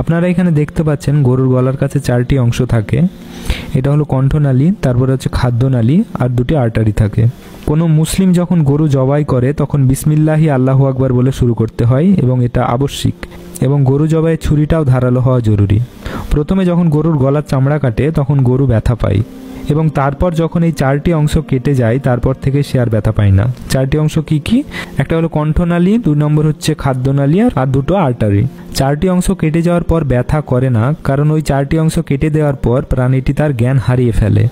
আপনারা এখানে দেখতে পাচ্ছেন গরুর গলার কাছে 4টি অংশ থাকে। এটা হলো কণ্ঠনালী, তারপরে হচ্ছে খাদ্যনালী, আর 2টি আর্টারি থাকে। কোনো মুসলিম যখন গরু জবাই করে তখন বিসমিল্লাহি আল্লাহু আকবার বলে শুরু করতে হয় এবং এটা আবশ্যিক। এবং গরু জবাইয়ের ছুরিটাও ধারালো হওয়া জরুরি। প্রথমে যখন গরুর গলার চামড়া কাটে তখন গরু ব্যথা পায় এবং তারপর যখন এই 4টি অংশ কেটে যায় তারপর থেকে সে আর ব্যথা পায় না। 4টি অংশ কি কি? একটা হলো কণ্ঠনালী, 2 নম্বর হচ্ছে খাদ্যনালী, আর 2টো আর্টারি। 4টি অংশ কেটে যাওয়ার পর ব্যথা করে না, কারণ ওই 4টি অংশ কেটে দেওয়ার পর প্রাণীটি তার জ্ঞান হারিয়ে ফেলে।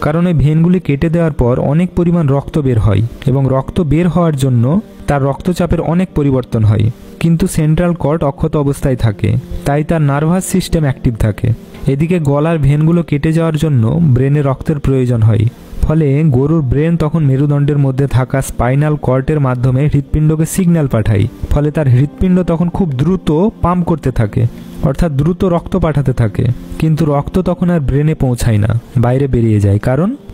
কারণ ওই ভেনগুলি কেটে দেওয়ার পর অনেক পরিমাণ রক্ত বের হয় এবং রক্ত বের হওয়ার জন্য তার রক্তচাপের অনেক পরিবর্তন হয়, কিন্তু সেন্ট্রাল কর্ড অক্ষত অবস্থায় থাকে, তাই তার নার্ভাস সিস্টেম অ্যাক্টিভ থাকে। এদিকে গলার ভেনগুলো কেটে যাওয়ার জন্য ব্রেনে রক্তের প্রয়োজন হয়, ফলে গরুর ব্রেন তখন মেরুদণ্ডের মধ্যে থাকা স্পাইনাল কর্ডের মাধ্যমে হৃৎপিণ্ডকে সিগন্যাল পাঠায়, ফলে তার হৃৎপিণ্ড তখন খুব দ্রুত পাম্প করতে থাকে, অর্থাৎ দ্রুত রক্ত পাঠাতে থাকে। কিন্তু রক্ত তখন আর ব্রেনে পৌঁছায় না, বাইরে বেরিয়ে যায়।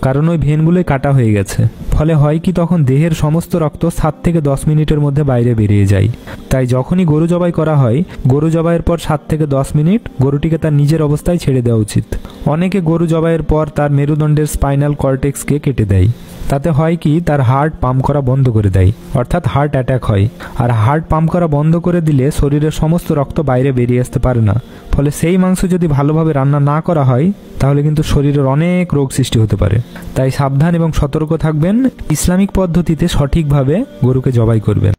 কারণ ওই ভেনগুলোই কাটা হয়ে গেছে। ফলে হয় কি, তখন দেহের সমস্ত রক্ত 7 থেকে 10 মিনিটের মধ্যে বাইরে বেরিয়ে যায়। তাই যখনই গরু জবাই করা হয়, গরু জবাইয়ের পর 7 থেকে 10 মিনিট গরুটিকে তার নিজের অবস্থায় ছেড়ে দেওয়া উচিত। অনেকে গরু জবাইয়ের পর তার মেরুদণ্ডের স্পাইনাল কর্টেক্সকে কেটে দেয়। তাতে হয় কি, তার হার্ট পাম্প করা বন্ধ করে দেয়, অর্থাৎ হার্ট অ্যাটাক হয়। আর হার্ট পাম্প করা বন্ধ করে দিলে শরীরের সমস্ত রক্ত বাইরে বেরিয়ে আসতে পারে না। ফলে সেই মাংস যদি ভালোভাবে রান্না না করা হয় তাহলে কিন্তু শরীরের অনেক রোগ সৃষ্টি হতে পারে। তাই সাবধান এবং সতর্ক থাকবেন, ইসলামিক পদ্ধতিতে সঠিকভাবে গরুকে জবাই করবেন।